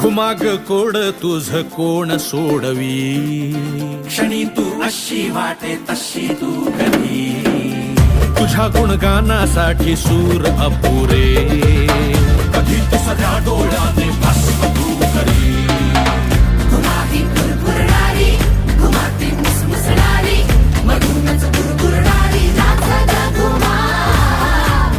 घुमाग code तुझ कोण सोडवी, क्षणी तू अशी वाटे तशी तू कधी, तुझ्या गुणगानासाठी सूर अपुरे, कधी तू सगळ्या डोळ्याने